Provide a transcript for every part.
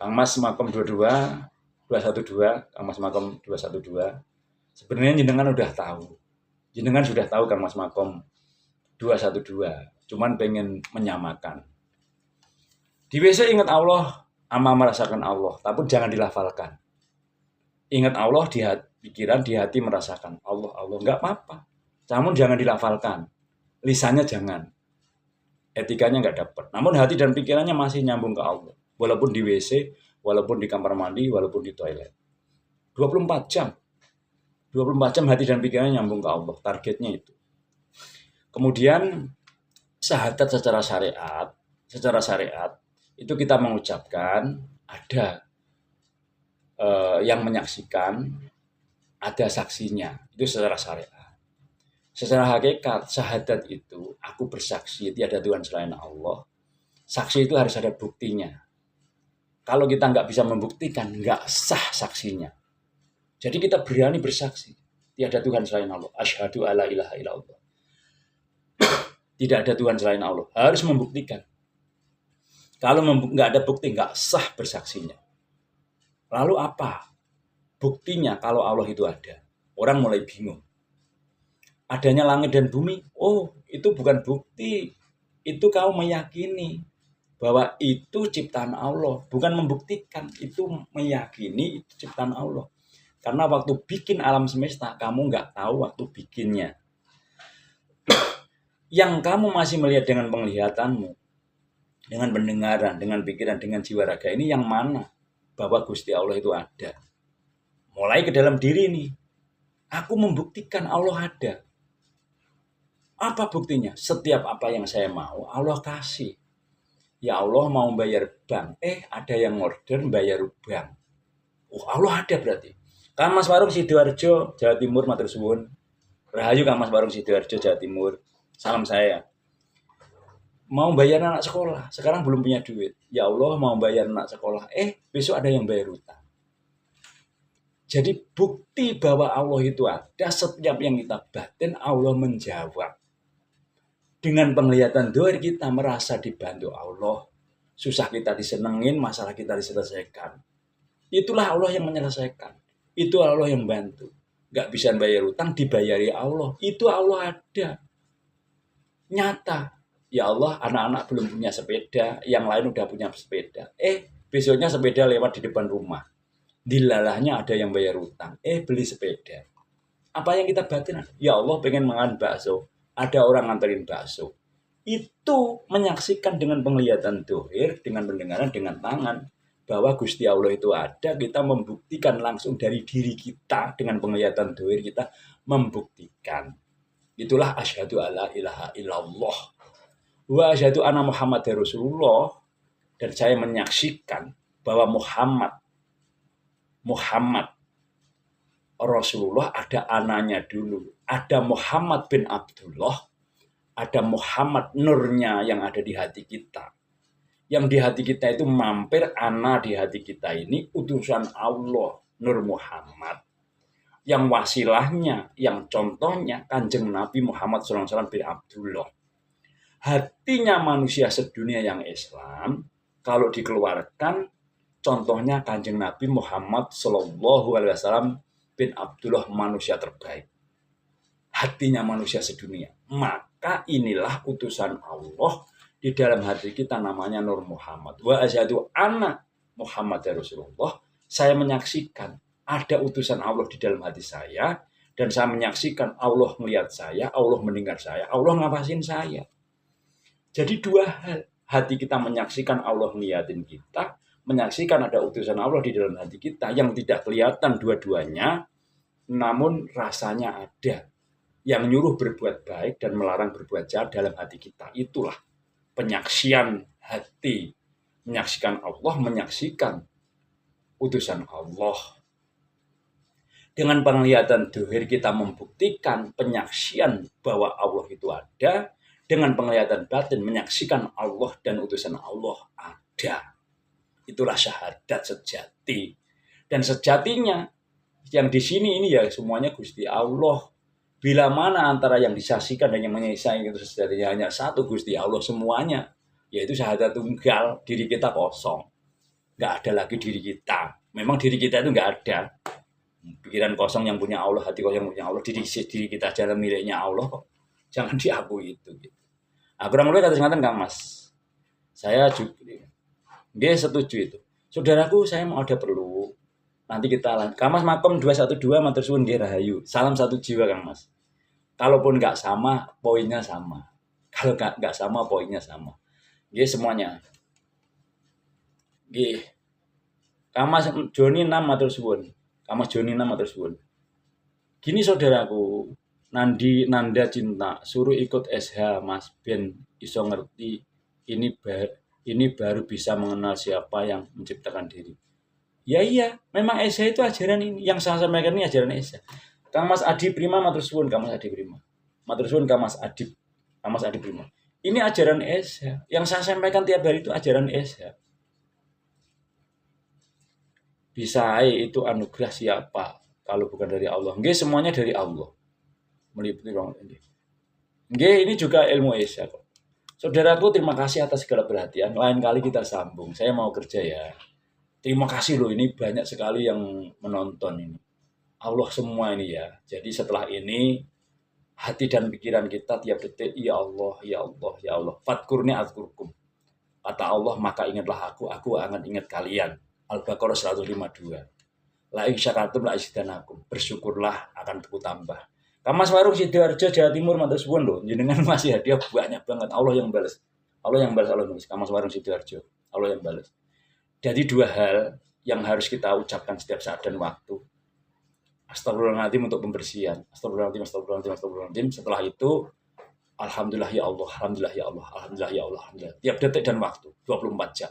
Kang Mas Makom 22, 212, Kang Mas Makom 212. Sebenarnya jenengan udah tahu. Jenengan sudah tahu Kang Mas Makom 212, cuman pengen menyamakan. Di WC ingat Allah, ama merasakan Allah, tapi jangan dilafalkan. Ingat Allah di hati, pikiran, di hati merasakan Allah, Allah. Enggak apa-apa. Namun jangan dilafalkan. Lisannya jangan. Etikanya enggak dapat. Namun hati dan pikirannya masih nyambung ke Allah. Walaupun di WC, walaupun di kamar mandi, walaupun di toilet. 24 jam. 24 jam hati dan pikirannya nyambung ke Allah. Targetnya itu. Kemudian syahadat secara syariat itu kita mengucapkan ada yang menyaksikan, ada saksinya, itu secara syariat. Secara hakikat, syahadat itu, aku bersaksi tiada Tuhan selain Allah. Saksi itu harus ada buktinya. Kalau kita nggak bisa membuktikan, nggak sah saksinya. Jadi kita berani bersaksi, tiada Tuhan selain Allah. Asyhadu alla ilaha illallah. Tidak ada Tuhan selain Allah. Harus membuktikan. Kalau nggak ada bukti, nggak sah bersaksinya. Lalu apa buktinya kalau Allah itu ada? Orang mulai bingung. Adanya langit dan bumi, oh itu bukan bukti. Itu kau meyakini bahwa itu ciptaan Allah. Bukan membuktikan, itu meyakini itu ciptaan Allah. Karena waktu bikin alam semesta, kamu nggak tahu waktu bikinnya. Yang kamu masih melihat dengan penglihatanmu, dengan pendengaran, dengan pikiran, dengan jiwa raga ini yang mana? Bahwa Gusti Allah itu ada. Mulai ke dalam diri nih. Aku membuktikan Allah ada. Apa buktinya? Setiap apa yang saya mau, Allah kasih. Ya Allah mau bayar bank. Ada yang order bayar bank. Oh, Allah ada berarti. Kang Mas Warung Sidoarjo, Jawa Timur, matur suwun. Rahayu Kang Mas Warung Sidoarjo, Jawa Timur. Salam saya. Mau bayar anak sekolah, sekarang belum punya duit. Ya Allah mau bayar anak sekolah, besok ada yang bayar utang. Jadi bukti bahwa Allah itu ada, setiap yang kita batin Allah menjawab. Dengan penglihatan dohir kita merasa dibantu Allah. Susah kita disenengin, masalah kita diselesaikan. Itulah Allah yang menyelesaikan. Itu Allah yang bantu. Gak bisa bayar utang, dibayari Allah. Itu Allah ada. Nyata. Ya Allah, anak-anak belum punya sepeda, yang lain udah punya sepeda. Besoknya sepeda lewat di depan rumah. Dilalahnya ada yang bayar utang. Beli sepeda. Apa yang kita batin? Ya Allah pengen makan bakso. Ada orang nganterin bakso. Itu menyaksikan dengan penglihatan dohir, dengan pendengaran, dengan tangan. Bahwa Gusti Allah itu ada, kita membuktikan langsung dari diri kita. Dengan penglihatan dohir kita membuktikan. Itulah asyhadu alla ilaha illallah. Wa asyhadu anna Muhammad Rasulullah, dan saya menyaksikan bahwa Muhammad Rasulullah ada anaknya dulu. Ada Muhammad bin Abdullah, ada Muhammad nurnya yang ada di hati kita. Yang di hati kita itu mampir anak di hati kita ini utusan Allah, Nur Muhammad. Yang wasilahnya, yang contohnya Kanjeng Nabi Muhammad SAW bin Abdullah. Hatinya manusia sedunia yang Islam, kalau dikeluarkan, contohnya Kanjeng Nabi Muhammad SAW bin Abdullah, manusia terbaik. Hatinya manusia sedunia. Maka inilah utusan Allah di dalam hati kita, namanya Nur Muhammad. Wa asyhadu anna Muhammad Rasulullah. Saya menyaksikan ada utusan Allah di dalam hati saya, dan saya menyaksikan Allah melihat saya, Allah mendengar saya, Allah ngawasin saya. Jadi dua hal, hati kita menyaksikan Allah ngeliatin kita, menyaksikan ada utusan Allah di dalam hati kita yang tidak kelihatan dua-duanya, namun rasanya ada. Yang nyuruh berbuat baik dan melarang berbuat jahat dalam hati kita. Itulah penyaksian hati. Menyaksikan Allah, menyaksikan utusan Allah. Dengan penglihatan dohir kita membuktikan penyaksian bahwa Allah itu ada. Dengan penglihatan batin menyaksikan Allah dan utusan Allah ada. Itulah syahadat sejati. Dan sejatinya yang di sini ini ya semuanya Gusti Allah. Bila mana antara yang disaksikan dan yang menyaksikan itu sejatinya hanya satu Gusti Allah semuanya, yaitu syahadat tunggal, diri kita kosong. nggak ada lagi diri kita. Memang diri kita itu nggak ada. Pikiran kosong yang punya Allah, hati kosong yang punya Allah, diri kita jalan miliknya Allah kok. Jangan diakui itu. Gitu. Kurang lebih kata singkatan Kang Mas. Saya juga, dia setuju itu. Saudaraku, saya mau ada perlu. Nanti kita lanjut. Kang Mas Makom 212 matur suwun nggih rahayu. Salam satu jiwa Kang Mas. Kalaupun nggak sama, poinnya sama. Kalau nggak sama, poinnya sama. Nggih semuanya. Nggih. Kang Mas Joni 6 matur suwun. Kang Mas Joni 6 matur suwun. Gini saudaraku, Nanda cinta, suruh ikut SH Mas Ben iso ngerti ini baru bisa mengenal siapa yang menciptakan diri. Ya iya, memang SH itu ajaran ini. Yang saya sampaikan ini ajaran SH. Kang Mas Adi Prima matur suwun, Kang Mas Adi Prima. Matur suwun Kang Mas Adi Prima. Ini ajaran SH. Yang saya sampaikan tiap hari itu ajaran SH. Bisa itu anugerah siapa kalau bukan dari Allah. Nggih semuanya dari Allah. Meliputi orang ini. Nggih ini juga ilmu SH kok. Saudaraku, terima kasih atas segala perhatian. Lain kali kita sambung. Saya mau kerja ya. Terima kasih loh, ini banyak sekali yang menonton ini. Allah semua ini ya. Jadi setelah ini, hati dan pikiran kita tiap detik, ya Allah, ya Allah, ya Allah. Fadkurni azkurkum. Kata Allah, maka ingatlah aku akan ingat kalian. Al-Baqarah 152. La in syakartum la azidannakum. Bersyukurlah akan aku tambah. Kamas Warung Sidoarjo Jawa Timur matur suwun lho, jenengan masih hadiah banyak banget. Allah yang balas. Allah nulis. Kamas Warung Sidoarjo. Allah yang balas. Jadi dua hal yang harus kita ucapkan setiap saat dan waktu. Astagfirullahaladzim untuk pembersihan. Astagfirullahaladzim. Setelah itu, alhamdulillah ya Allah, alhamdulillah ya Allah, alhamdulillah ya Allah, alhamdulillah. Tiap detik dan waktu, 24 jam.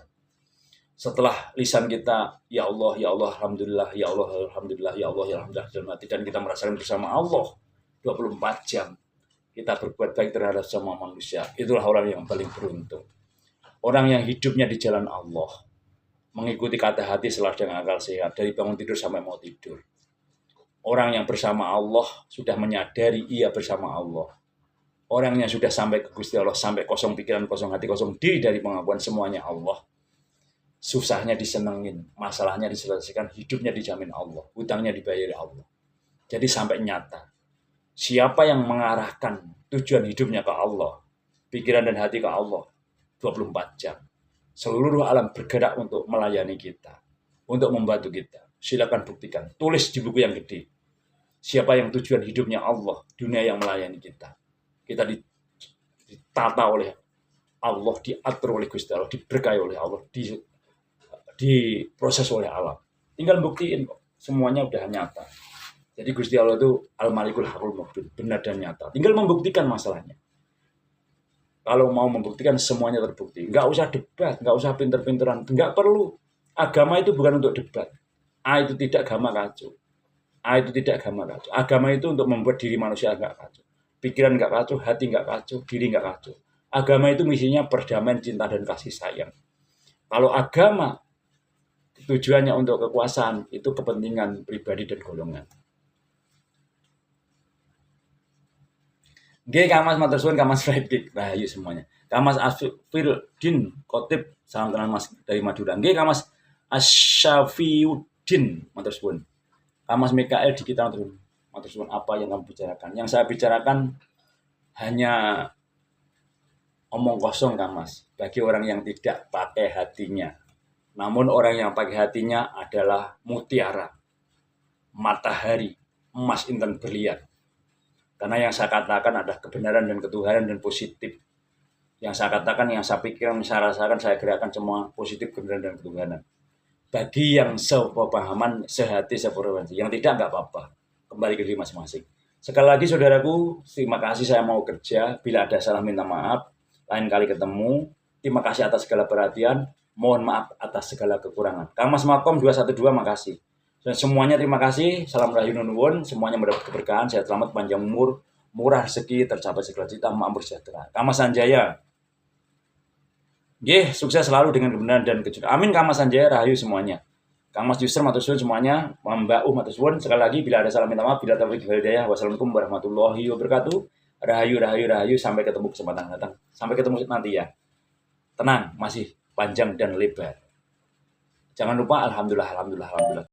Setelah lisan kita, ya Allah, alhamdulillah, ya Allah, alhamdulillah, ya Allah, ya alhamdulillah, dan kita merasakan bersama Allah 24 jam. Kita berbuat baik terhadap semua manusia. Itulah orang yang paling beruntung. Orang yang hidupnya di jalan Allah. Mengikuti kata hati selaras dengan akal sehat. Dari bangun tidur sampai mau tidur. Orang yang bersama Allah sudah menyadari ia bersama Allah. Orang yang sudah sampai ke Gusti Allah, sampai kosong pikiran, kosong hati, kosong diri dari pengakuan semuanya Allah. Susahnya disenengin, masalahnya diselesaikan, hidupnya dijamin Allah, hutangnya dibayari Allah. Jadi sampai nyata. Siapa yang mengarahkan tujuan hidupnya ke Allah, pikiran dan hati ke Allah, 24 jam. Seluruh alam bergerak untuk melayani kita, untuk membantu kita. Silakan buktikan, tulis di buku yang gede. Siapa yang tujuan hidupnya Allah, dunia yang melayani kita. Kita ditata oleh Allah, diatur oleh Gusti Allah, diberkahi oleh Allah, diproses oleh alam. Tinggal buktiin kok, semuanya udah nyata. Jadi Gusti Allah itu Al-Malikul Hakul Mubin, benar dan nyata. Tinggal membuktikan masalahnya. Kalau mau membuktikan semuanya terbukti. Nggak usah debat, nggak usah pinter-pinteran. Nggak perlu. Agama itu bukan untuk debat. Itu tidak agama kacau. Itu tidak agama kacau. Agama itu untuk membuat diri manusia nggak kacau. Pikiran nggak kacau, hati nggak kacau, diri nggak kacau. Agama itu misinya perdamaian, cinta, dan kasih sayang. Kalau agama tujuannya untuk kekuasaan, itu kepentingan pribadi dan golongan. Nggih Kamas matur suwun Kamas Fredrik rahayu semuanya. Kamas Asfiruddin Khotib salam kenal Mas dari Madura. Nggih Kamas Asyafiuddin matur suwun. Kamas Mikael di kita matur suwun apa yang kamu bicarakan. Yang saya bicarakan hanya omong kosong Kamas bagi orang yang tidak pakai hatinya. Namun orang yang pakai hatinya adalah mutiara, matahari, emas intan berlian. Karena yang saya katakan adalah kebenaran dan ketuhanan dan positif. Yang saya katakan, yang saya pikirkan, saya rasakan, saya gerakkan semua positif, kebenaran dan ketuhanan. Bagi yang sepahaman, sehati, sefrekuensi. Yang tidak, nggak apa-apa. Kembali ke diri masing-masing. Sekali lagi, saudaraku, terima kasih saya mau kerja. Bila ada salah, minta maaf. Lain kali ketemu. Terima kasih atas segala perhatian. Mohon maaf atas segala kekurangan. Kang Mas Makom 212, makasih. Dan semuanya terima kasih. Salam rahayu nuwun. Semuanya mendapat keberkahan. Sehat selamat, panjang umur, murah rezeki, tercapai segala cita, makmur sejahtera. Kang Mas Sanjaya. Nggih, sukses selalu dengan kebenaran dan kejujuran. Amin Kang Mas Sanjaya, rahayu semuanya. Kang Mas Yusr matur suwun semuanya. Mbak matur suwun. Sekali lagi bila ada salah minta maaf, bila taufik wal hidayah. Wassalamualaikum warahmatullahi wabarakatuh. Rahayu. Sampai ketemu kesempatan datang. Sampai ketemu nanti ya. Tenang, masih panjang dan lebar. Jangan lupa alhamdulillah, alhamdulillah, alhamdulillah.